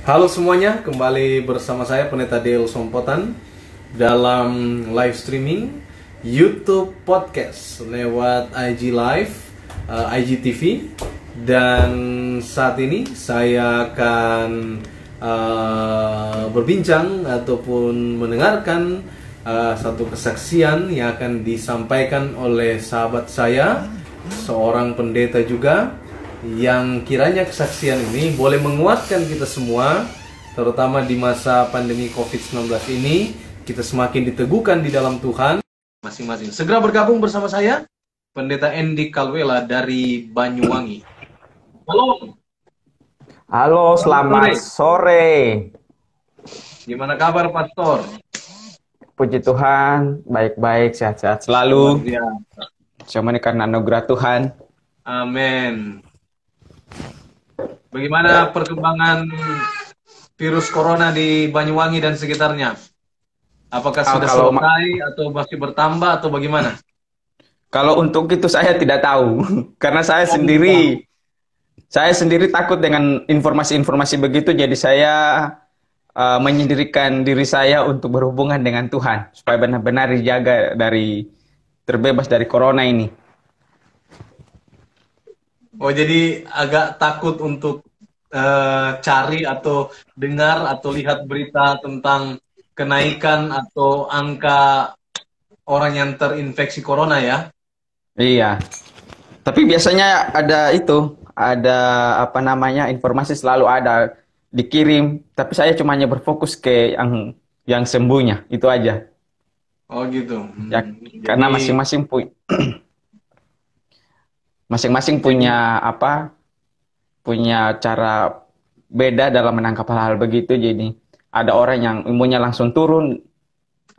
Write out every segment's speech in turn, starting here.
Halo semuanya, kembali bersama saya Pendeta Del Sompotan dalam live streaming YouTube Podcast lewat IG Live, IGTV, dan saat ini saya akan berbincang ataupun mendengarkan satu kesaksian yang akan disampaikan oleh sahabat saya, seorang pendeta juga, yang kiranya kesaksian ini boleh menguatkan kita semua, terutama di masa pandemi COVID-19 ini. Kita semakin diteguhkan di dalam Tuhan masing-masing. Segera bergabung bersama saya, Pendeta Andy Kalwela dari Banyuwangi. Halo. Halo, selamat sore. Gimana kabar, Pastor? Puji Tuhan, baik-baik, sehat-sehat selalu. Cuma ini karena anugerah Tuhan. Amin. Bagaimana perkembangan virus corona di Banyuwangi dan sekitarnya? Apakah sudah selesai atau masih bertambah atau bagaimana? Kalau untuk itu saya tidak tahu, karena saya sendiri takut dengan informasi-informasi begitu, jadi saya menyendirikan diri saya untuk berhubungan dengan Tuhan, supaya benar-benar dijaga terbebas dari corona ini. Oh, jadi agak takut untuk cari atau dengar atau lihat berita tentang kenaikan atau angka orang yang terinfeksi corona ya? Iya. Tapi biasanya ada informasi selalu ada dikirim. Tapi saya cuma hanya berfokus ke yang sembuhnya, itu aja. Oh gitu. Ya, karena masing-masing punya cara beda dalam menangkap hal-hal begitu. Jadi ada orang yang imunnya langsung turun,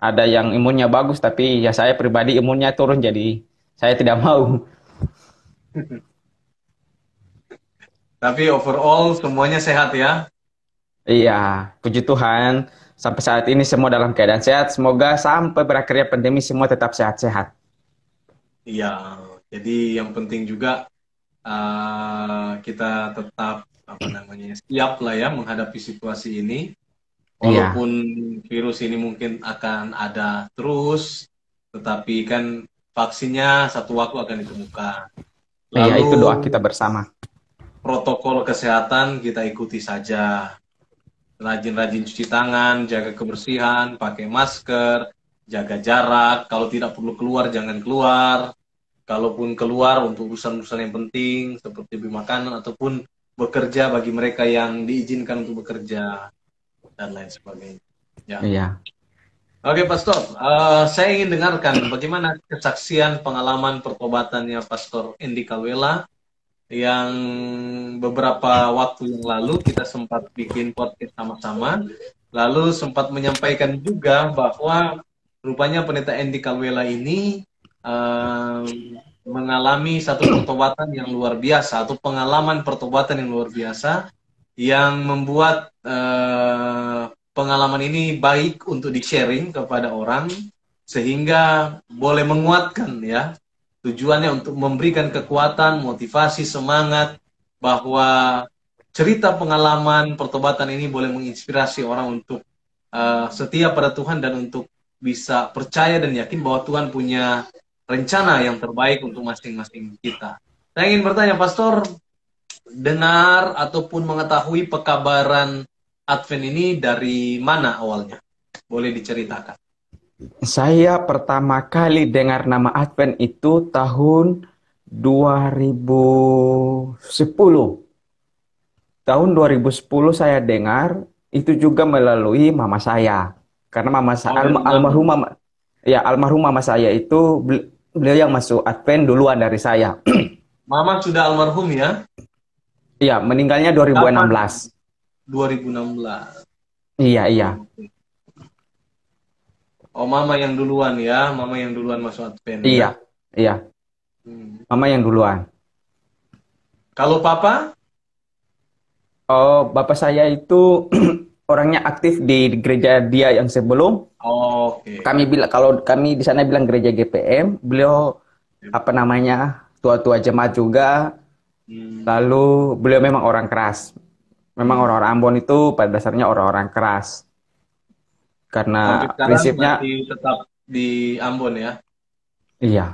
ada yang imunnya bagus, tapi ya saya pribadi imunnya turun, jadi saya tidak mau. Tapi overall semuanya sehat ya? Iya, puji Tuhan. Sampai saat ini semua dalam keadaan sehat. Semoga sampai berakhirnya pandemi semua tetap sehat-sehat. Iya, jadi yang penting juga kita tetap siap lah ya menghadapi situasi ini. Walaupun virus ini mungkin akan ada terus, tetapi kan vaksinnya satu waktu akan ditemukan. Iya, itu doa kita bersama. Protokol kesehatan kita ikuti saja. Rajin-rajin cuci tangan, jaga kebersihan, pakai masker, jaga jarak. Kalau tidak perlu keluar, jangan keluar. Kalaupun keluar untuk urusan-urusan yang penting, seperti beli makanan ataupun bekerja bagi mereka yang diizinkan untuk bekerja, dan lain sebagainya. Ya. Iya. Oke, Pastor. Saya ingin dengarkan bagaimana kesaksian pengalaman pertobatannya Pastor Andy Kalwela yang beberapa waktu yang lalu kita sempat bikin podcast sama-sama, lalu sempat menyampaikan juga bahwa rupanya Pendeta Andy Kalwela ini mengalami satu pertobatan yang luar biasa, atau pengalaman pertobatan yang luar biasa, yang membuat pengalaman ini baik untuk di-sharing kepada orang, sehingga boleh menguatkan ya. Tujuannya untuk memberikan kekuatan, motivasi, semangat, bahwa cerita pengalaman pertobatan ini boleh menginspirasi orang untuk setia pada Tuhan dan untuk bisa percaya dan yakin bahwa Tuhan punya rencana yang terbaik untuk masing-masing kita. Saya ingin bertanya, Pastor, dengar ataupun mengetahui pekabaran Advent ini dari mana awalnya? Boleh diceritakan? Saya pertama kali dengar nama Advent itu tahun 2010. Tahun 2010 saya dengar, itu juga melalui mama saya. Karena almarhum mama saya itu beliau yang masuk Advent duluan dari saya. Mama sudah almarhum ya? Iya, meninggalnya 2016. 2016. Iya. Oh, mama yang duluan ya, mama yang duluan masuk Advent. Iya. Mama yang duluan. Kalau papa? Oh, bapak saya itu orangnya aktif di gereja dia yang sebelum. Oh, oke. Kalau kami di sana bilang gereja GPM, beliau tua-tua jemaat juga. Lalu beliau memang orang keras. Memang Hmm. orang-orang Ambon itu pada dasarnya orang-orang keras. Karena Sampai sekarang prinsipnya, masih tetap di Ambon ya. iya.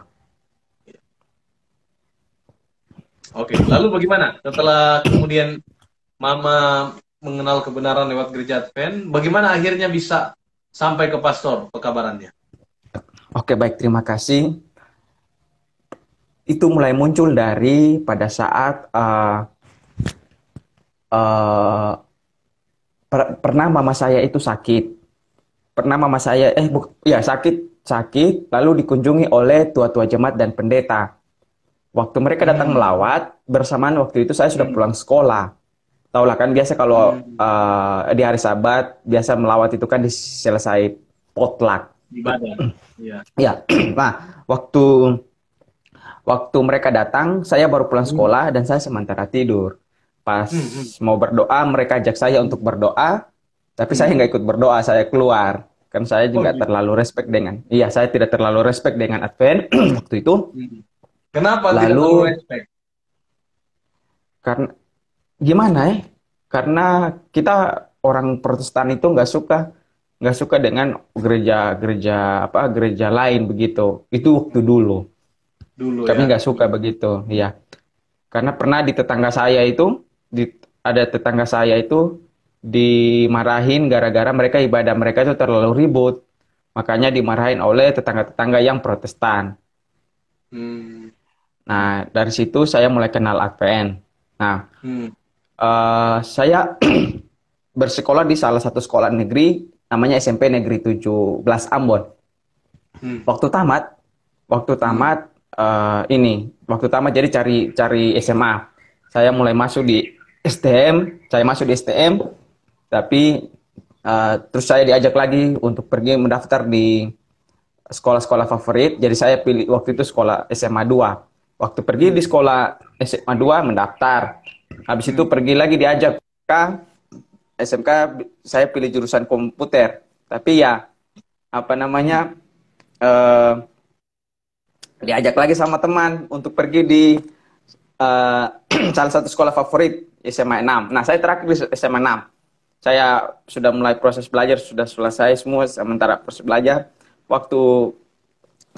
Oke, lalu bagaimana? Setelah kemudian Mama mengenal kebenaran lewat gereja Advent, bagaimana akhirnya bisa sampai ke pastor pekabarannya? Oke, baik, terima kasih. Itu mulai muncul dari pada saat eh, pernah mama saya itu sakit. Pernah mama saya, ya sakit, lalu dikunjungi oleh tua-tua jemaat dan pendeta. Waktu mereka datang Hmm. melawat, bersamaan waktu itu saya sudah Hmm. pulang sekolah. Tahulah kan biasa kalau Hmm. di hari Sabat, biasa melawat itu kan selesai potluck. Ibadah. Ya. Ya, nah waktu waktu mereka datang, saya baru pulang Hmm. sekolah dan saya sementara tidur. Pas Hmm. Hmm. mau berdoa, mereka ajak saya untuk berdoa, tapi saya Hmm. nggak ikut berdoa, saya keluar. Kan saya Oh juga gitu. terlalu respect dengan, iya saya tidak terlalu respect dengan Advent waktu itu. Hmm. Kenapa tidak terlalu Lalu respect? karena gimana ya? Karena kita orang Protestan itu nggak suka dengan gereja-gereja gereja lain begitu. Itu waktu dulu. Dulu Kami ya. nggak suka begitu, ya. Karena pernah di tetangga saya itu, di, ada tetangga saya itu dimarahin gara-gara mereka ibadah mereka itu terlalu ribut. Makanya dimarahin oleh tetangga-tetangga yang Protestan. Hmm. Nah, dari situ saya mulai kenal Advent. Nah, Hmm. saya bersekolah di salah satu sekolah negeri, namanya SMP Negeri 17 Ambon. Hmm. Waktu tamat, waktu Hmm. tamat waktu tamat jadi cari cari SMA. Saya mulai masuk di STM, saya masuk di STM, tapi terus saya diajak lagi untuk pergi mendaftar di sekolah-sekolah favorit. Jadi saya pilih waktu itu sekolah SMA 2. Waktu pergi di Hmm. sekolah SMA 2 mendaftar. Habis itu Hmm. pergi lagi diajak ke SMK, saya pilih jurusan komputer. Tapi ya apa Hmm. namanya eh, diajak lagi sama teman untuk pergi di eh, salah satu sekolah favorit SMA 6. Nah, saya terakhir di SMA 6. Saya sudah mulai proses belajar, sudah selesai semua sementara proses belajar. Waktu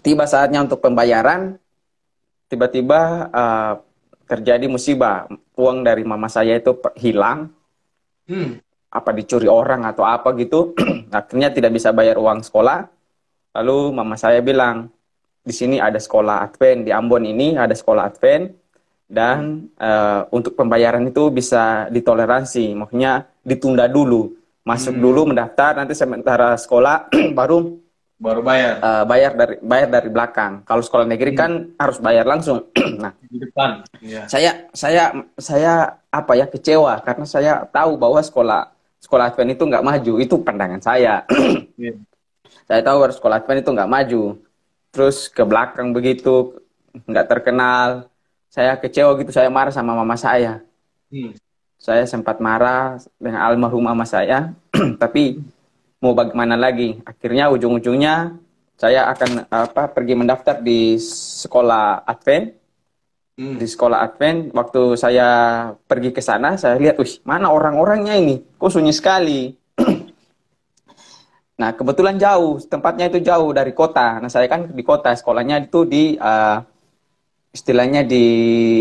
tiba saatnya untuk pembayaran, tiba-tiba terjadi musibah. Uang dari mama saya itu hilang, Hmm. apa dicuri orang atau apa gitu. Akhirnya tidak bisa bayar uang sekolah. Lalu mama saya bilang, di sini ada sekolah Advent, di Ambon ini ada sekolah Advent, Hmm. dan untuk pembayaran itu bisa ditoleransi, maksudnya ditunda dulu, masuk dulu Hmm. mendaftar, nanti sementara sekolah baru Baru bayar. bayar dari belakang. Kalau sekolah negeri Hmm. kan harus bayar langsung. Nah, Di depan. Ya. saya apa ya, kecewa karena saya tahu bahwa sekolah sekolah Advent itu nggak maju. Itu pandangan saya. Ya. Saya tahu harus sekolah Advent itu nggak maju. Terus ke belakang begitu nggak terkenal. Saya kecewa gitu. Saya marah sama mama saya. Hmm. Saya sempat marah dengan almarhum mama saya. Tapi mau bagaimana lagi? Akhirnya ujung-ujungnya saya akan pergi mendaftar di sekolah Advent. Di Hmm. sekolah Advent, waktu saya pergi ke sana, saya lihat, wih, mana orang-orangnya ini? Kok sunyi sekali? Nah, kebetulan jauh, tempatnya itu jauh dari kota. Nah, saya kan di kota, sekolahnya itu di, istilahnya di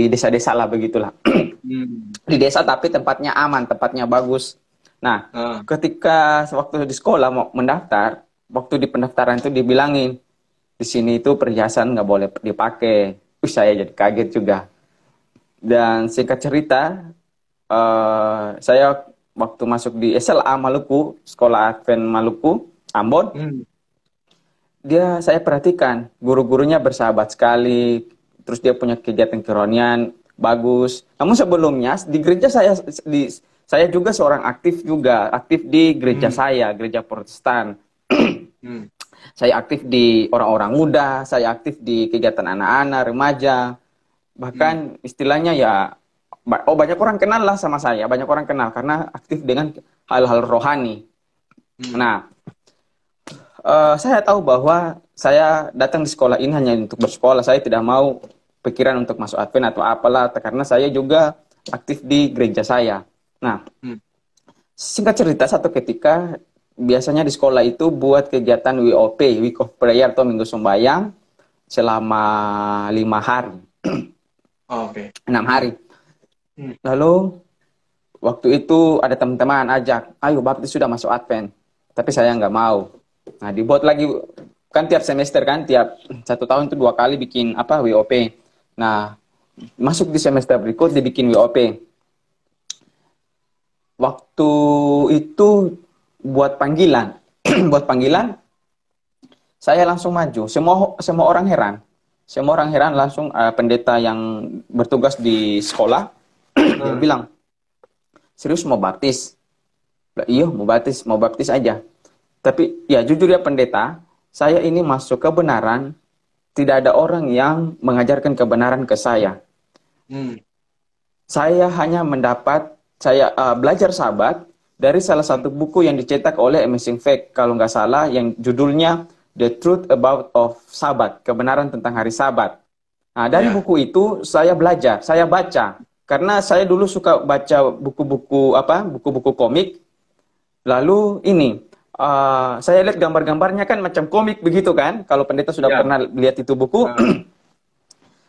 desa-desa lah, begitulah. Hmm. Di desa, tapi tempatnya aman, tempatnya bagus. Nah, Ah. ketika waktu di sekolah mau mendaftar, waktu di pendaftaran itu dibilangin, di sini itu perhiasan nggak boleh dipakai. Saya jadi kaget juga. Dan singkat cerita, saya waktu masuk di SLA Maluku, Sekolah Advent Maluku, Ambon, Hmm. saya perhatikan guru-gurunya bersahabat sekali, terus dia punya kegiatan kerohanian bagus. Namun sebelumnya di gereja saya juga seorang aktif di gereja Hmm. saya, gereja Protestan. Hmm. Saya aktif di orang-orang muda, saya aktif di kegiatan anak-anak, remaja, Hmm. bahkan istilahnya ya, banyak orang kenal lah sama saya, banyak orang kenal karena aktif dengan hal-hal rohani. Hmm. Nah, saya tahu bahwa saya datang di sekolah ini hanya untuk bersekolah, saya tidak mau pikiran untuk masuk Advent atau apalah, karena saya juga aktif di gereja saya. Nah, Hmm. singkat cerita, satu ketika biasanya di sekolah itu buat kegiatan WOP, Week of Prayer atau Minggu Sembayang selama 5 hari, Oke. 6 hari. Hmm. Lalu waktu itu ada teman-teman ajak, ayo baptis sudah masuk Advent. Tapi saya nggak mau. Nah, dibuat lagi, kan tiap semester kan, tiap 1 tahun itu 2 kali bikin apa WOP. Nah, masuk di semester berikut dibikin WOP. Waktu itu buat panggilan, buat panggilan, saya langsung maju. Semua semua orang heran. Semua orang heran langsung pendeta yang bertugas di sekolah dia Hmm. bilang, "Serius mau baptis?" Lah, iya, mau baptis aja. Tapi ya jujur ya pendeta, saya ini masuk kebenaran, tidak ada orang yang mengajarkan kebenaran ke saya. Hmm. Saya hanya saya belajar sahabat dari salah Hmm. satu buku yang dicetak oleh Amazing Faith, kalau nggak salah, yang judulnya The Truth About of Sabat, kebenaran tentang hari Sabat. Nah, dari Ya. buku itu saya belajar, saya baca. Karena saya dulu suka baca buku-buku komik. Lalu ini, saya lihat gambar-gambarnya kan macam komik begitu kan. Kalau pendeta sudah Ya. pernah lihat itu buku, Hmm.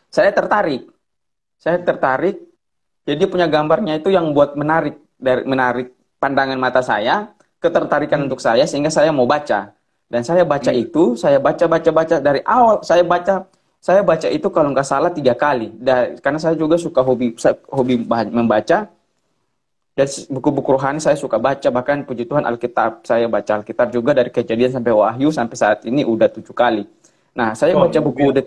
saya tertarik. Saya tertarik. Jadi punya gambarnya itu yang buat menarik pandangan mata saya, ketertarikan Hmm. untuk saya sehingga saya mau baca. Dan saya baca Hmm. itu, saya baca dari awal. Saya baca itu kalau nggak salah 3 kali. Karena saya juga suka hobi membaca. Dan buku-buku rohani saya suka baca, bahkan puji Tuhan Alkitab. Saya baca Alkitab juga dari Kejadian sampai Wahyu sampai saat ini udah 7 kali. Nah, saya Oh, baca luar buku biasa.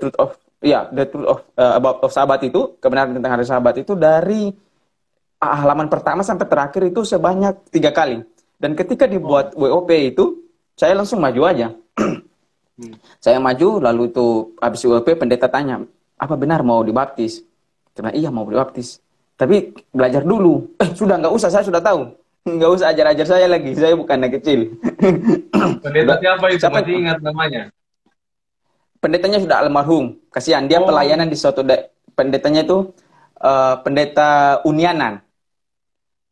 The Truth of About of Sabat itu, kebenaran tentang hari Sabat itu dari halaman pertama sampai terakhir itu sebanyak 3 kali. Dan ketika Oh. dibuat WOP itu, saya langsung maju aja. Hmm. Saya maju, lalu itu habis WOP pendeta tanya, apa benar mau dibaptis? Karena iya mau dibaptis. Tapi belajar dulu. Sudah nggak usah, saya sudah tahu. Nggak usah ajar-ajar saya lagi, saya bukan anak kecil. Pendeta Udah, siapa itu? siapa Masih ingat namanya? pendetanya sudah almarhum. Kasihan dia pelayanan Oh. di pendetanya itu pendeta Unianan.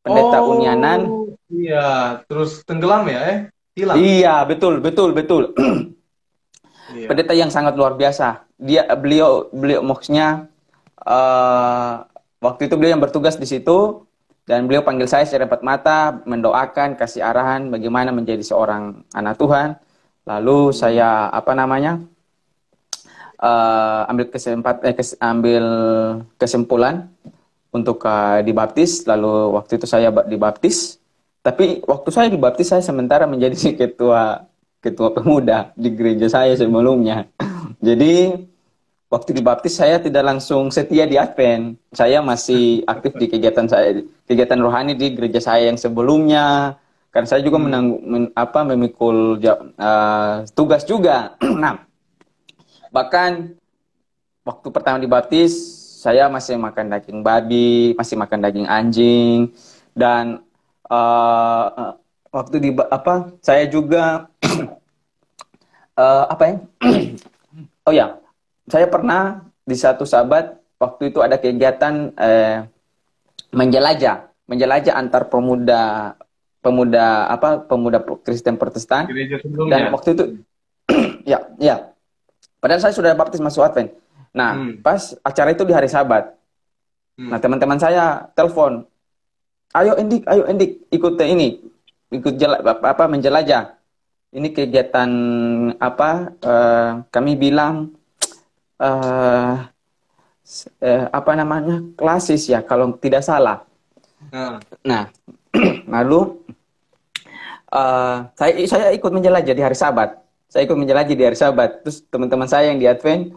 Pendeta Unianan. Oh, iya. Terus tenggelam ya, hilang. Iya, betul, betul, betul. Iya. Pendeta yang sangat luar biasa. Beliau maksudnya eh, waktu itu beliau yang bertugas di situ dan beliau panggil saya empat mata, mendoakan, kasih arahan bagaimana menjadi seorang anak Tuhan. Lalu Hmm. saya ambil kesimpulan untuk dibaptis. Lalu waktu itu saya dibaptis. Tapi waktu saya dibaptis saya sementara menjadi ketua ketua pemuda di gereja saya sebelumnya. Jadi waktu dibaptis saya tidak langsung setia di Advent. Saya masih aktif di kegiatan rohani di gereja saya yang sebelumnya. Karena saya juga Hmm. memikul tugas juga. Nah, bahkan waktu pertama dibaptis saya masih makan daging babi, masih makan daging anjing, dan uh, waktu saya juga apa ya? Oh ya, saya pernah di satu sahabat waktu itu ada kegiatan menjelajah antar pemuda Kristen Protestan. Gereja Dan sebelumnya. waktu itu ya, padahal saya sudah baptis masuk Advent. Nah, Hmm. pas acara itu di hari Sabat. Nah, Hmm. teman-teman saya telepon, ayo Endik, ikut menjelajah. Ini kegiatan kami bilang eh klasis ya kalau tidak salah. Nah. Nah, lalu saya ikut menjelajah di hari Sabat. Saya ikut menjelajah di hari Sabat. Terus teman-teman saya yang di Advent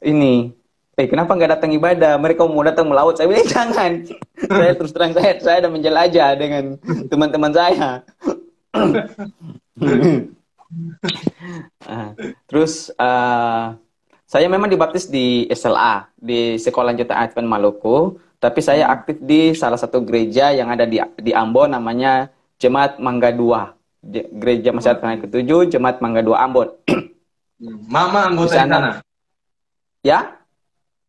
ini, kenapa nggak datang ibadah? Mereka mau datang melaut. Saya bilang jangan. Saya terus terang saya ada menjelajah dengan teman-teman saya. Terus saya memang dibaptis di SLA, di Sekolah Lanjutan Advent Maluku, tapi saya Hmm. aktif di salah satu gereja yang ada di Ambon, namanya Jemaat Mangga II. Gereja Masyarakat Advent ke-7, Jemaat Mangga II Ambon. Hmm. Mama Di anggota di sana, sana. ya?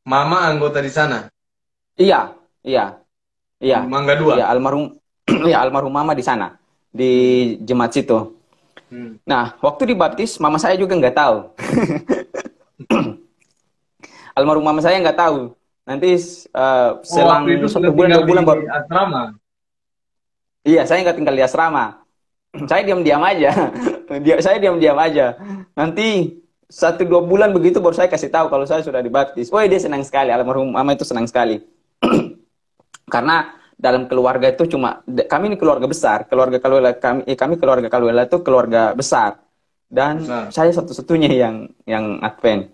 Mama anggota di sana. Iya, iya, iya, Di Mangga Dua. iya, almarhum. ya almarhum mama di sana, di jemaat situ. Nah, waktu dibaptis, mama saya juga nggak tahu. Almarhum mama saya nggak tahu. Nanti Oh, waktu itu selang sudah 1 bulan tinggal 2 bulan baru. di asrama. Iya, saya nggak tinggal di asrama. Saya diam-diam aja. Saya diam-diam aja. Nanti 1 2 bulan begitu baru saya kasih tahu kalau saya sudah dibaptis. Wah, dia senang sekali. Almarhum mama itu senang sekali. Karena dalam keluarga itu kami ini keluarga besar. Kami keluarga Kaluela itu keluarga besar. Dan saya satu-satunya yang Advent.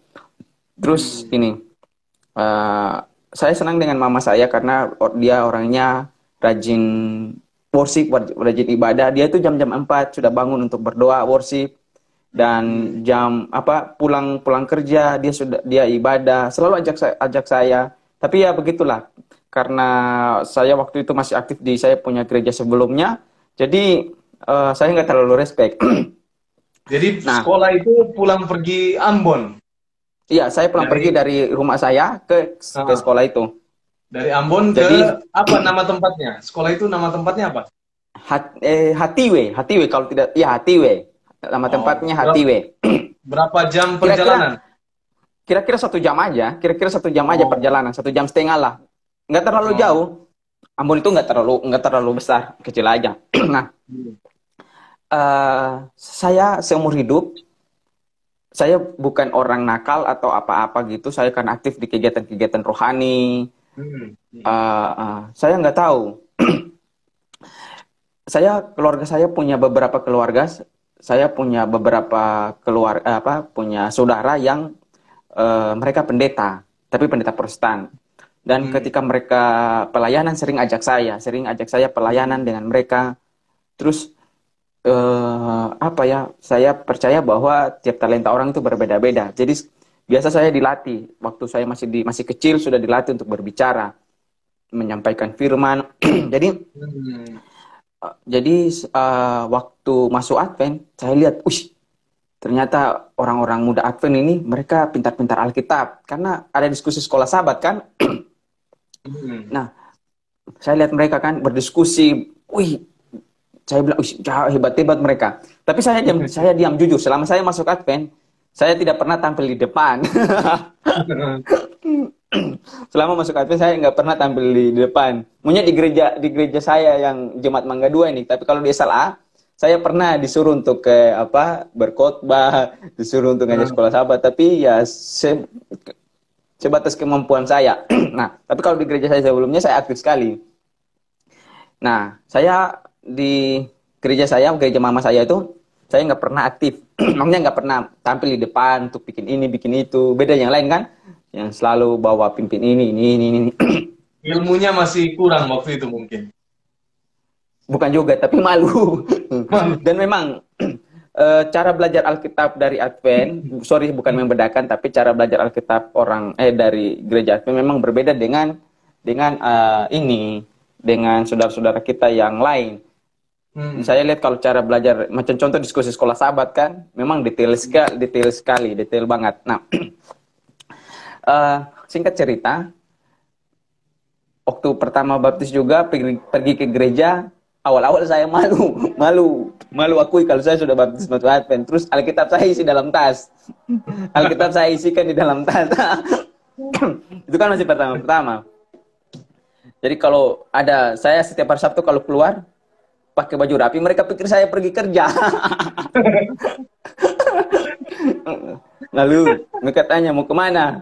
Terus ini saya senang dengan mama saya karena dia orangnya rajin worship, rajin ibadah. Dia itu jam-jam 4 sudah bangun untuk berdoa, worship. Dan jam pulang kerja dia ibadah, selalu ajak saya. Tapi ya begitulah. Karena saya waktu itu masih aktif saya punya gereja sebelumnya. Jadi saya nggak terlalu respect. Jadi sekolah itu pulang pergi Ambon. Iya, saya pulang pergi dari rumah saya ke sekolah itu. Dari Ambon ke apa nama tempatnya? Sekolah itu nama tempatnya apa? Hatiwe kalau tidak, ya Hatiwe. Nama tempatnya Hatiwe. Berapa jam perjalanan? Kira-kira 1 jam aja. Kira-kira 1 jam aja perjalanan. 1,5 jam lah. Nggak terlalu jauh. Ambon itu nggak terlalu besar, kecil aja. Nah, saya seumur hidup, saya bukan orang nakal atau apa-apa gitu. Saya kan aktif di kegiatan-kegiatan rohani. Saya nggak tahu. Keluarga saya punya beberapa keluarga. Saya punya beberapa punya saudara yang mereka pendeta, tapi pendeta Protestan. Dan ketika mereka pelayanan sering ajak saya pelayanan dengan mereka. Terus saya percaya bahwa tiap talenta orang itu berbeda-beda. Jadi biasa saya dilatih waktu saya masih kecil, sudah dilatih untuk berbicara, menyampaikan firman. Jadi waktu masuk Advent, saya lihat, ternyata orang-orang muda Advent ini mereka pintar-pintar Alkitab. Karena ada diskusi sekolah sahabat kan. Nah, saya lihat mereka kan berdiskusi. Saya bilang, hebat-hebat mereka. Tapi saya diam jujur. Selama saya masuk Advent, saya tidak pernah tampil di depan. Selama masuk Advent saya nggak pernah tampil di depan. Maunya di gereja saya yang Jemaat Mangga 2 ini. Tapi kalau di SLA saya pernah disuruh untuk berkhotbah, disuruh untuk ngajak sekolah sahabat. Tapi ya sebatas kemampuan saya. Nah, tapi kalau di gereja saya sebelumnya saya aktif sekali. Nah, saya di gereja mama saya itu saya nggak pernah aktif. Maksudnya nggak pernah tampil di depan untuk bikin ini, bikin itu. Beda yang lain kan? Yang selalu bawa pimpin ini. Ilmunya masih kurang waktu itu mungkin. Bukan juga, tapi malu. Dan memang cara belajar Alkitab dari Advent, bukan membedakan, tapi cara belajar Alkitab dari gereja Advent memang berbeda dengan saudara-saudara kita yang lain. Saya lihat kalau cara belajar, macam contoh diskusi sekolah sahabat kan, memang detail banget. Nah, singkat cerita, waktu pertama baptis juga pergi ke gereja, awal-awal saya malu akui kalau saya sudah baptis waktu Advent. Terus Alkitab saya isi dalam tas. Alkitab saya isikan di dalam tas. Itu kan masih pertama. Jadi kalau saya setiap hari Sabtu kalau keluar pakai baju rapi, mereka pikir saya pergi kerja. Lalu mereka tanya mau kemana?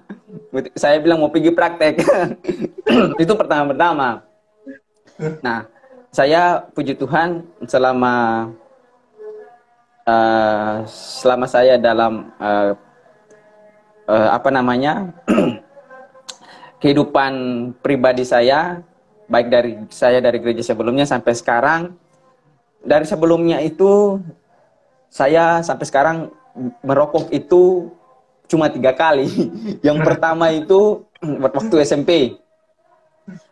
Saya bilang mau pergi praktek. Itu pertama. Nah, saya puji Tuhan selama saya dalam kehidupan pribadi saya, baik dari gereja sebelumnya sampai sekarang. Dari sebelumnya itu saya sampai sekarang merokok itu cuma 3 kali. Yang pertama itu waktu SMP.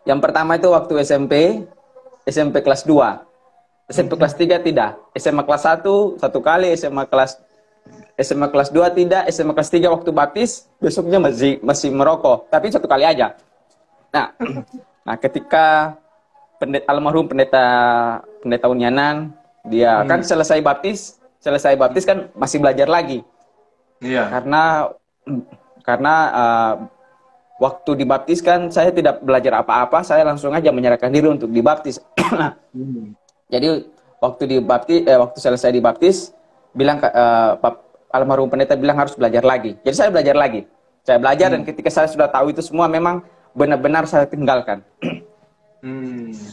Yang pertama itu waktu SMP kelas 2. SMP kelas 3 tidak. SMA kelas 1 1 kali, SMA kelas 2 tidak, SMA kelas 3 waktu baptis, besoknya masih merokok, tapi 1 kali aja. Nah, ketika almarhum pendeta pendeta Unyanan, dia kan selesai baptis kan masih belajar lagi. Iya. Karena waktu dibaptis kan saya tidak belajar apa-apa, saya langsung aja menyerahkan diri untuk dibaptis. Jadi waktu selesai dibaptis, bilang almarhum pendeta bilang harus belajar lagi. Jadi saya belajar lagi. Saya belajar dan ketika saya sudah tahu itu semua memang benar-benar saya tinggalkan.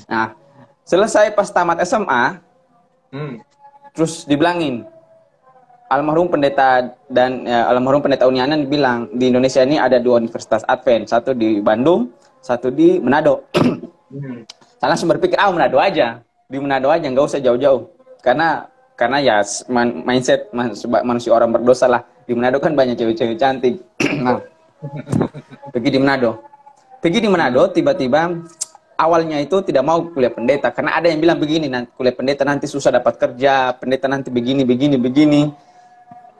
Nah, selesai pas tamat SMA, terus dibilangin almarhum pendeta almarhum pendeta Unyanan bilang di Indonesia ini ada 2 universitas Advent, satu di Bandung, satu di Manado. Saya langsung berpikir Manado aja, di Manado aja, nggak usah jauh-jauh, karena ya mindset manusia orang berdosa lah. Di Manado kan banyak cewek-cewek cantik. Nah, pergi di Manado, tiba-tiba awalnya itu tidak mau kuliah pendeta karena ada yang bilang begini, nanti kuliah pendeta nanti susah dapat kerja, pendeta nanti begini.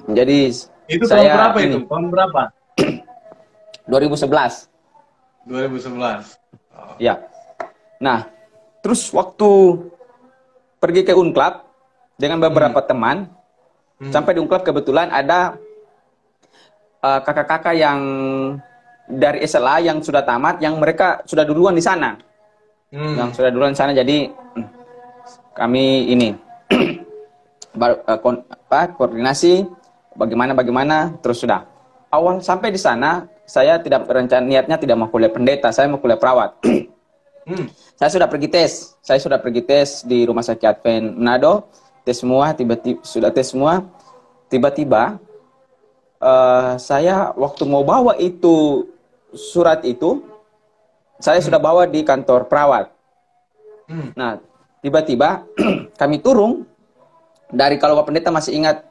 Jadi itu saya tahun berapa itu? Tahun berapa? 2011. 2011. Oh. Ya. Nah, terus waktu pergi ke Unclub dengan beberapa teman, sampai di Unclub kebetulan ada kakak-kakak yang dari SLA yang sudah tamat, yang mereka sudah duluan di sana. Yang sudah duluan di sana, jadi kami ini koordinasi bagaimana, terus sudah. Awal sampai di sana, saya tidak berencana, niatnya tidak mau kuliah pendeta, saya mau kuliah perawat. Saya sudah pergi tes di Rumah Sakit Advent Manado, sudah tes semua, tiba-tiba saya waktu mau bawa itu surat itu, saya sudah bawa di kantor perawat. Nah, tiba-tiba kami turun dari, kalau Bapak Pendeta masih ingat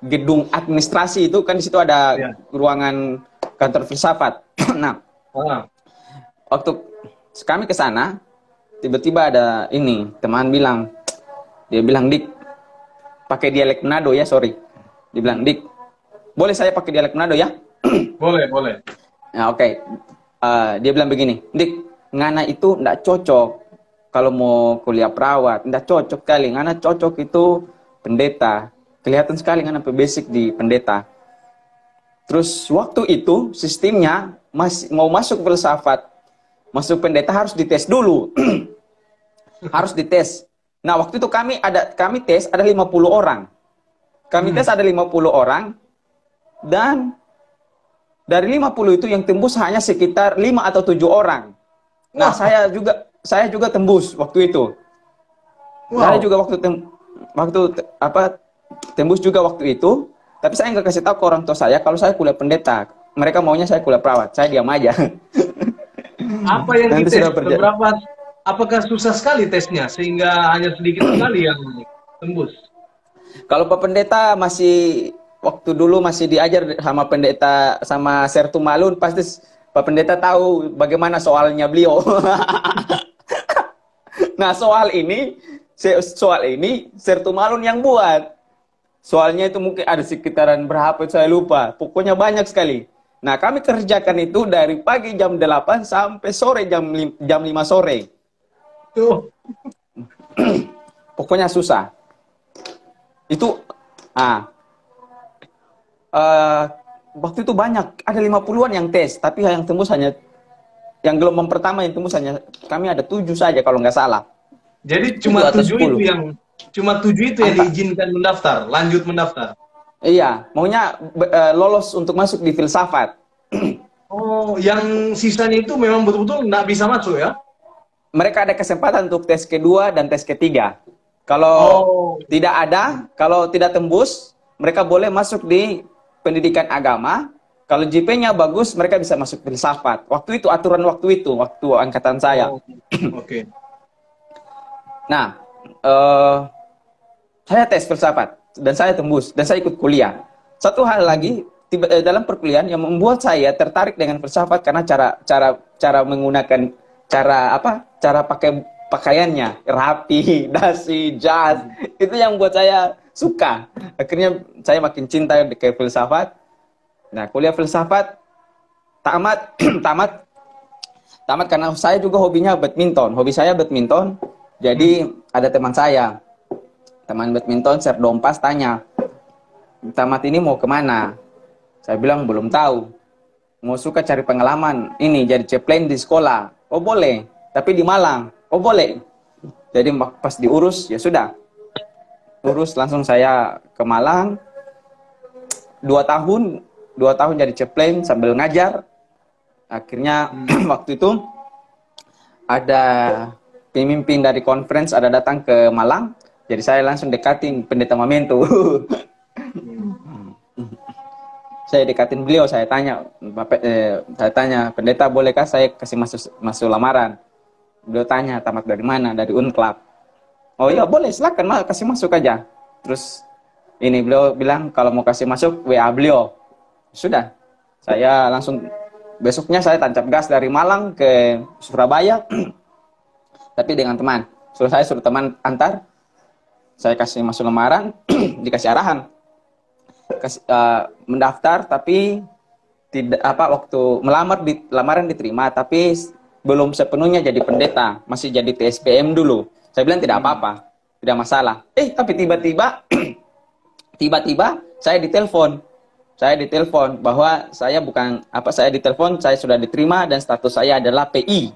gedung administrasi itu kan, di situ ada ruangan kantor filsafat. Nah, waktu kami ke sana, tiba-tiba ada ini teman dia bilang, Dik, pakai dialek Manado ya, sorry. Dia bilang, Dik, boleh saya pakai dialek Manado ya? Boleh. Nah, oke. Dia bilang begini, Dik, ngana itu ndak cocok kalau mau kuliah perawat, ndak cocok kali. Ngana cocok itu pendeta. Kelihatan sekali ngana basic di pendeta. Terus waktu itu sistemnya mau masuk filsafat, masuk pendeta harus dites dulu. Harus dites. Nah, waktu itu kami tes ada 50 orang. Kami tes ada 50 orang, dan dari 50 itu yang tembus hanya sekitar 5 atau 7 orang. Nah, saya juga tembus waktu itu. Saya juga tembus juga waktu itu, tapi saya nggak kasih tahu ke orang tua saya kalau saya kuliah pendeta. Mereka maunya saya kuliah perawat. Saya diam aja. Apa yang dites? Berapa? Apakah susah sekali tesnya sehingga hanya sedikit sekali yang tembus? Kalau Pak Pendeta waktu dulu masih diajar sama pendeta sama Sertu Malun, pasti Pak Pendeta tahu bagaimana soalnya beliau. Nah, soal ini Sertu Malun yang buat. Soalnya itu mungkin ada sekitaran berapa saya lupa. Pokoknya banyak sekali. Nah, kami kerjakan itu dari pagi jam 8 sampai sore jam 5 sore. Tuh. Pokoknya susah. Itu waktu itu banyak, ada 50-an yang tes, tapi yang tembus hanya, yang gelombang pertama yang tembus hanya kami ada 7 saja kalau nggak salah. Jadi cuma 7 itu yang diizinkan mendaftar, lanjut mendaftar. Iya, maunya lolos untuk masuk di filsafat. Oh, yang sisanya itu memang betul-betul nggak bisa masuk ya? Mereka ada kesempatan untuk tes kedua dan tes ketiga. Kalau kalau tidak tembus, mereka boleh masuk di pendidikan agama. Kalau JP-nya bagus, mereka bisa masuk filsafat. Waktu itu, aturan waktu angkatan saya. Oke. Nah, saya tes filsafat dan saya tembus dan saya ikut kuliah. Satu hal lagi, dalam perkuliahan yang membuat saya tertarik dengan filsafat karena cara menggunakan cara pakai pakaiannya rapi, dasi, jas, itu yang buat saya suka. Akhirnya saya makin cinta ke filsafat. Nah, kuliah filsafat tamat Tamat karena saya juga hobinya badminton. Hobi saya badminton. Jadi ada teman saya, teman badminton, Serdompas tanya, tamat ini mau kemana? Saya bilang belum tahu. Mau suka cari pengalaman. Ini jadi ceplen di sekolah. Oh boleh. Tapi di Malang. Oh boleh. Jadi pas diurus ya sudah. Urus langsung saya ke Malang. 2 tahun jadi ceplen sambil ngajar. Akhirnya waktu itu ada pemimpin dari conference ada datang ke Malang, jadi saya langsung dekatin pendeta Mamento. Saya dekatin beliau, saya tanya, pendeta bolehkah saya kasih masuk lamaran? Beliau tanya, tamat dari mana? Dari Unclub. Oh iya boleh, silakan kasih masuk aja. Terus ini beliau bilang kalau mau kasih masuk WA beliau. Sudah, saya langsung besoknya saya tancap gas dari Malang ke Surabaya. Tapi dengan teman, saya suruh teman antar, saya kasih masuk lamaran, dikasih arahan, mendaftar, tapi tidak waktu lamaran diterima, tapi belum sepenuhnya jadi pendeta, masih jadi TSPM dulu. Saya bilang tidak apa-apa, tidak masalah. Tapi tiba-tiba, saya ditelepon bahwa saya bukan saya ditelepon, saya sudah diterima dan status saya adalah PI,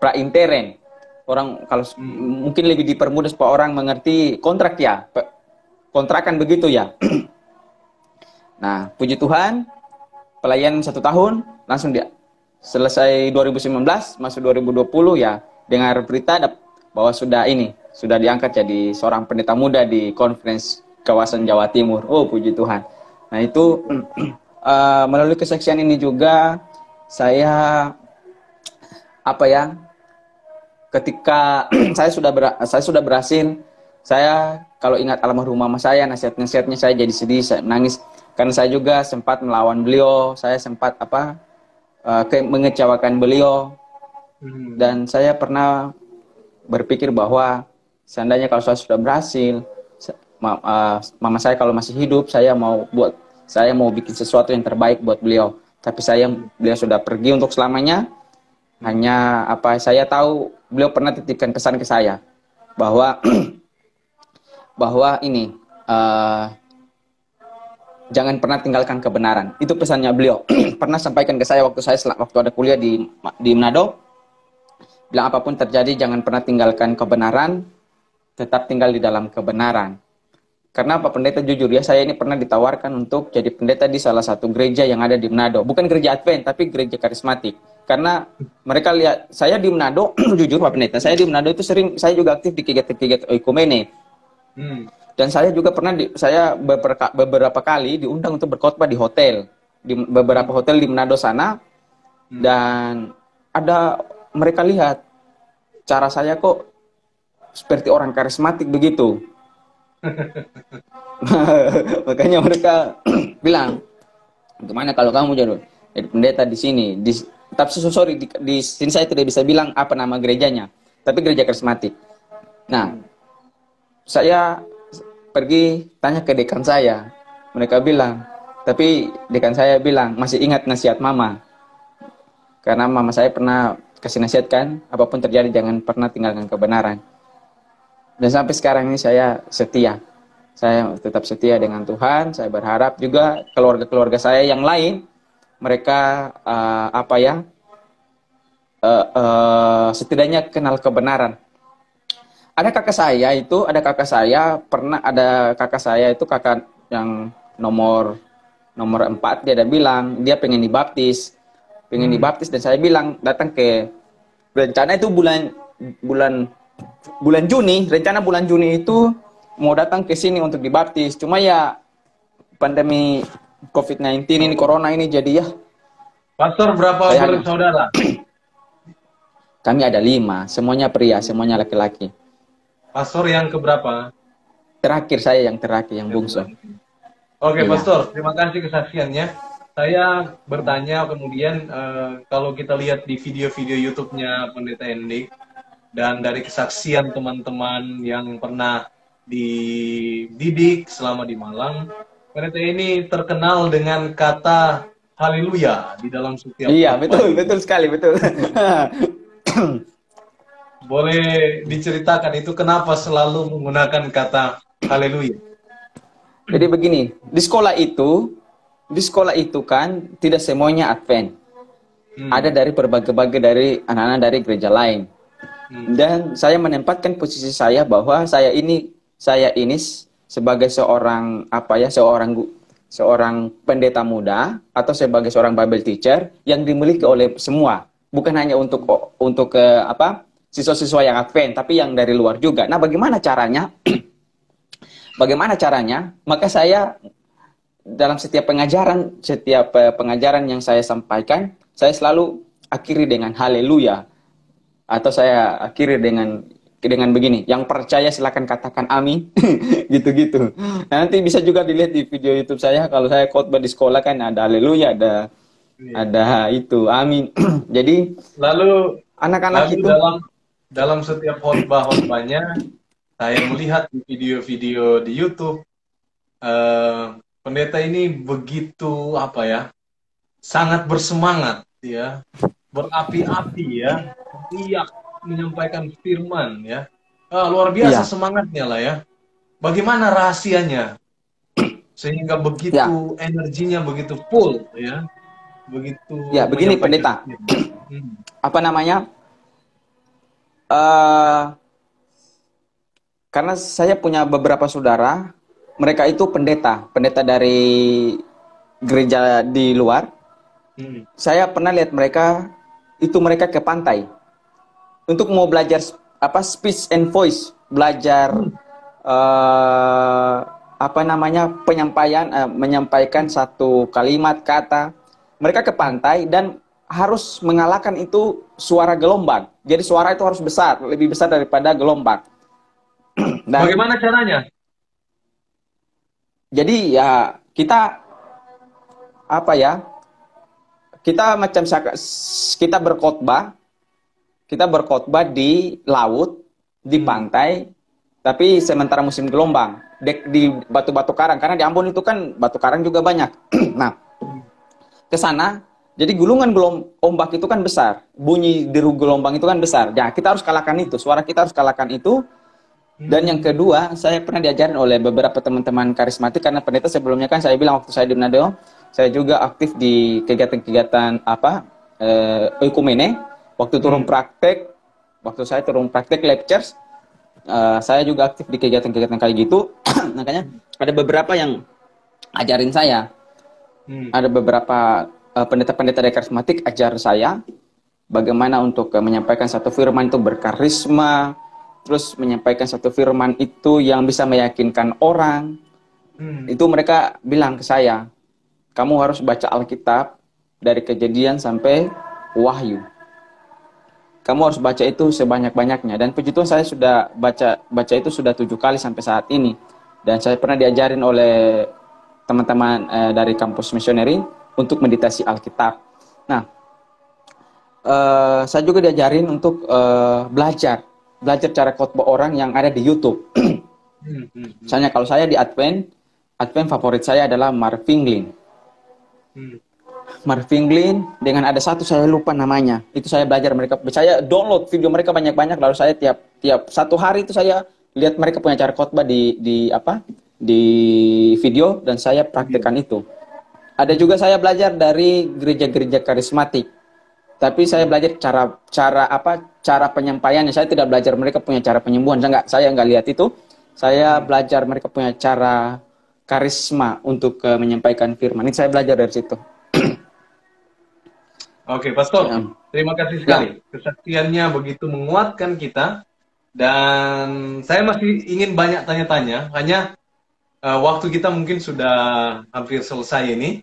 pra-interen. Orang kalau mungkin lebih dipermudah supaya orang mengerti kontrak ya, kontrakan begitu ya. Nah, puji Tuhan, pelayanan 1 tahun, langsung dia selesai 2019, masuk 2020 ya, dengar berita bahwa sudah diangkat jadi seorang pendeta muda di conference kawasan Jawa Timur. Oh, puji Tuhan. Nah, itu melalui kesaksian ini juga saya ketika saya sudah berhasil, saya kalau ingat almarhum mama saya, nasihat-nasihatnya saya jadi sedih, saya menangis karena saya juga sempat melawan beliau, saya sempat mengecewakan beliau, dan saya pernah berpikir bahwa seandainya kalau saya sudah berhasil, mama saya kalau masih hidup, saya mau bikin sesuatu yang terbaik buat beliau. Tapi beliau sudah pergi untuk selamanya. Hanya saya tahu beliau pernah titipkan pesan ke saya bahwa jangan pernah tinggalkan kebenaran. Itu pesannya beliau. Pernah sampaikan ke saya waktu ada kuliah di Manado. Bilang apapun terjadi jangan pernah tinggalkan kebenaran, tetap tinggal di dalam kebenaran. Karena pendeta jujur ya, saya ini pernah ditawarkan untuk jadi pendeta di salah satu gereja yang ada di Manado. Bukan gereja Advent, tapi gereja karismatik. Karena mereka lihat saya di Manado, jujur Pak Pendeta, saya di Manado itu saya juga aktif di kegiatan oikumene. Dan saya juga pernah beberapa kali diundang untuk berkhotbah di hotel, di beberapa hotel di Manado sana. Dan mereka lihat cara saya kok seperti orang karismatik begitu. Makanya mereka bilang, gimana kalau kamu jadi pendeta di sini? Tapi di sini saya tidak bisa bilang apa nama gerejanya, tapi gereja karismatik. Nah, saya pergi tanya ke dekan saya, mereka bilang, tapi dekan saya bilang masih ingat nasihat mama, karena mama saya pernah kasih nasihat kan, apapun terjadi jangan pernah tinggalkan kebenaran. Dan sampai sekarang ini saya setia. Saya tetap setia dengan Tuhan. Saya berharap juga keluarga-keluarga saya yang lain, mereka setidaknya kenal kebenaran. Ada kakak saya kakak yang nomor 4, dia ada bilang dia pengen dibaptis. Dan saya bilang datang ke rencana itu bulan Juni, rencana bulan Juni itu mau datang ke sini untuk dibaptis. Cuma ya pandemi COVID-19 ini, corona ini jadi ya. Pastor, berapa saudara? Kami ada 5, semuanya pria, semuanya laki-laki. Pastor yang keberapa? Terakhir, saya yang terakhir, yang bungsu. Oke, Pastor, terima kasih kesaksiannya. Saya bertanya kemudian, kalau kita lihat di video-video YouTube-nya Pendeta Hendy, dan dari kesaksian teman-teman yang pernah dididik selama di Malang, Pendeta ini terkenal dengan kata haleluya di dalam setiap Iya, khotbah betul, ini. betul sekali, betul. Boleh diceritakan itu kenapa selalu menggunakan kata haleluya? Jadi begini, di sekolah itu kan tidak semuanya Advent. Ada Hmm, dari berbagai-bagai dari anak-anak dari gereja lain. hmm, Dan saya menempatkan posisi saya bahwa saya ini sebagai seorang apa ya, seorang pendeta muda atau sebagai seorang Bible teacher yang dimiliki hmm. oleh semua, bukan hanya untuk apa siswa-siswa yang Advent, tapi yang dari luar juga. Nah, bagaimana caranya? Bagaimana caranya? Maka saya dalam setiap pengajaran yang saya sampaikan, saya selalu akhiri dengan haleluya, atau saya akhiri dengan begini, yang percaya silakan katakan amin. Gitu-gitu. Nah, nanti bisa juga dilihat di video YouTube saya, kalau saya khotbah di sekolah kan ada haleluya, Iya. ada itu amin. Jadi Lalu anak-anak lalu itu, dalam setiap khotbah-khotbahnya saya melihat di video-video di YouTube, eh, pendeta ini begitu apa ya, sangat bersemangat ya, berapi-api ya, teriak menyampaikan firman ya. Luar biasa iya, semangatnya lah ya. Bagaimana rahasianya sehingga ya, begitu energinya begitu full ya, begitu ya begini menyampaikan pendeta, firman. Hmm. apa namanya? eh karena saya punya beberapa saudara, mereka itu pendeta dari gereja di luar. Hmm. Saya pernah lihat mereka ke pantai untuk mau belajar apa speech and voice, belajar Hmm. eh, apa namanya menyampaikan satu kalimat kata. Mereka ke pantai dan harus mengalahkan itu suara gelombang. Jadi suara itu harus besar, lebih besar daripada gelombang. Dan Bagaimana caranya? jadi ya kita apa ya? Kita macam kita berkhotbah di laut, di Hmm. pantai, tapi sementara musim gelombang di batu-batu karang, karena di Ambon itu kan batu karang juga banyak. Nah, Hmm. ke sana jadi gulungan ombak itu kan besar, bunyi deru gelombang itu kan besar. Ya, kita harus kalahkan itu, suara kita harus kalahkan itu. Dan yang Hmm. kedua, saya pernah diajarin oleh beberapa teman-teman karismatik, karena pendeta sebelumnya kan saya bilang waktu saya di Manado, saya juga aktif di kegiatan-kegiatan apa oikumene. Waktu turun Hmm. praktek, waktu saya turun praktek lectures, saya juga aktif di kegiatan-kegiatan kayak gitu. Makanya ada beberapa yang ajarin saya, Hmm. ada beberapa pendeta-pendeta dari karismatik ajar saya bagaimana untuk menyampaikan satu firman itu berkarisma, terus menyampaikan satu firman itu yang bisa meyakinkan orang. Hmm. Itu mereka bilang ke saya, kamu harus baca Alkitab dari Kejadian sampai Wahyu. Kamu harus baca itu sebanyak-banyaknya. Dan puji Tuhan, saya sudah baca itu sudah 7 kali sampai saat ini. Dan saya pernah diajarin oleh teman-teman dari kampus missionary untuk meditasi Alkitab. Nah, saya juga diajarin untuk belajar cara khotbah orang yang ada di YouTube. Hmm. Hmm. Hmm. Misalnya kalau saya di Advent favorit saya adalah Marvin Glynn. Hmm. Marvin Glynn dengan ada satu saya lupa namanya. Itu saya belajar mereka. Saya download video mereka banyak-banyak, lalu saya tiap satu hari itu saya lihat mereka punya cara khotbah di video, dan saya Video. praktekkan itu. Ada juga saya belajar dari gereja-gereja karismatik. Tapi saya belajar cara penyampaiannya. Saya tidak belajar mereka punya cara penyembuhan. Saya nggak lihat itu. Saya Hmm. belajar mereka punya cara karisma untuk menyampaikan firman. Ini saya belajar dari situ. Oke, Pastor. Ya, Terima kasih sekali. ya, Kesaksiannya begitu menguatkan kita. Dan saya masih ingin banyak tanya-tanya. Hanya waktu kita mungkin sudah hampir selesai ini.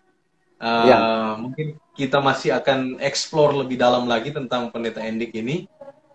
ya, Mungkin kita masih akan explore lebih dalam lagi tentang Pendeta Endik ini.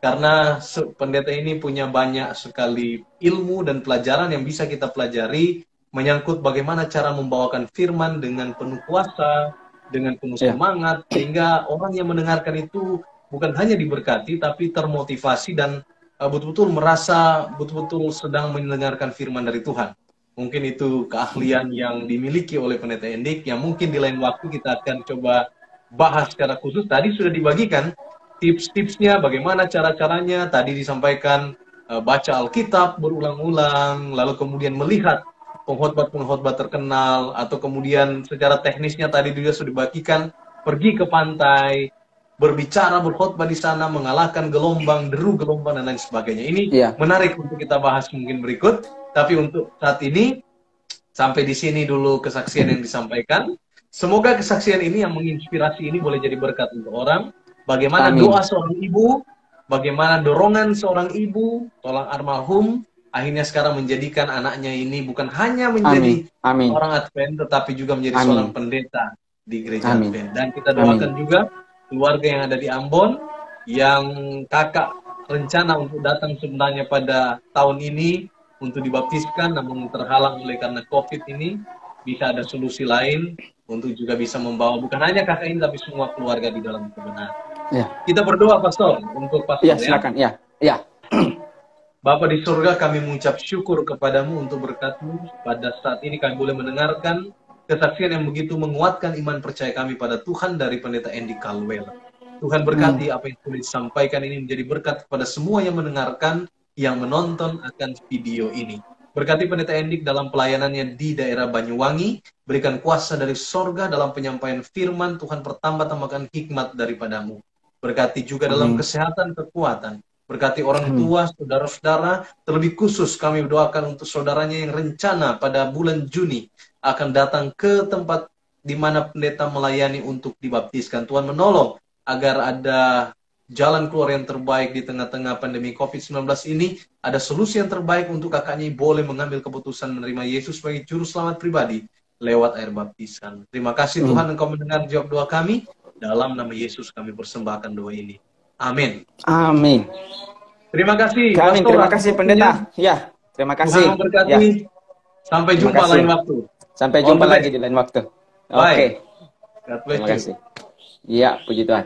Karena pendeta ini punya banyak sekali ilmu dan pelajaran yang bisa kita pelajari menyangkut bagaimana cara membawakan firman dengan penuh kuasa, dengan penuh ya, semangat, sehingga orang yang mendengarkan itu bukan hanya diberkati, tapi termotivasi dan betul-betul merasa betul-betul sedang mendengarkan firman dari Tuhan. Mungkin itu keahlian yang dimiliki oleh Pendeta Endik yang mungkin di lain waktu kita akan coba bahas secara khusus. Tadi sudah dibagikan tips-tipsnya, bagaimana cara-caranya. Tadi disampaikan baca Alkitab berulang-ulang, lalu kemudian melihat pengkhotbah-pengkhotbah terkenal, atau kemudian secara teknisnya tadi juga sudah dibagikan, pergi ke pantai, berbicara, berkhotbah di sana, mengalahkan gelombang, deru gelombang, dan lain sebagainya. Ini menarik untuk kita bahas mungkin berikut. Tapi untuk saat ini, sampai di sini dulu kesaksian yang disampaikan. Semoga kesaksian ini yang menginspirasi ini boleh jadi berkat untuk orang. Bagaimana doa seorang ibu, bagaimana dorongan seorang ibu, tolong almarhum, akhirnya sekarang menjadikan anaknya ini bukan hanya menjadi orang Advent, tetapi juga menjadi seorang pendeta di gereja Advent. Dan kita doakan juga keluarga yang ada di Ambon, yang kakak rencana untuk datang sebenarnya pada tahun ini untuk dibaptiskan, namun terhalang oleh karena COVID ini, bisa ada solusi lain untuk juga bisa membawa bukan hanya kakak ini, tapi semua keluarga di dalam kebenaran. Kita berdoa, Pastor, untuk Pastor. Silakan. Bapa di surga, kami mengucap syukur kepadamu untuk berkat-Mu. Pada saat ini kami boleh mendengarkan kesaksian yang begitu menguatkan iman percaya kami pada Tuhan dari Pendeta Endik Kalwela. Tuhan berkati apa yang sudah disampaikan ini menjadi berkat kepada semua yang mendengarkan, yang menonton akan video ini. Berkati Pendeta Endik dalam pelayanannya di daerah Banyuwangi, berikan kuasa dari sorga dalam penyampaian firman Tuhan, pertambah-tambahkan hikmat daripadamu. Berkati juga dalam kesehatan, kekuatan. Berkati orang tua, saudara-saudara, terlebih khusus kami berdoakan untuk saudaranya yang rencana pada bulan Juni akan datang ke tempat di mana pendeta melayani untuk dibaptiskan. Tuhan menolong agar ada jalan keluar yang terbaik di tengah-tengah pandemi COVID-19 ini, ada solusi yang terbaik untuk kakaknya boleh mengambil keputusan menerima Yesus sebagai juru selamat pribadi lewat air baptisan. Terima kasih Tuhan, Engkau mendengar jawab doa kami. Dalam nama Yesus kami persembahkan doa ini. Amin. Amin. Terima kasih. Amin. Terima kasih pendeta. Ya, terima kasih. Tuhan memberkati. Sampai jumpa lain waktu. Sampai jumpa lagi di lain waktu. Oke. God bless you. Terima kasih. Iya, puji Tuhan.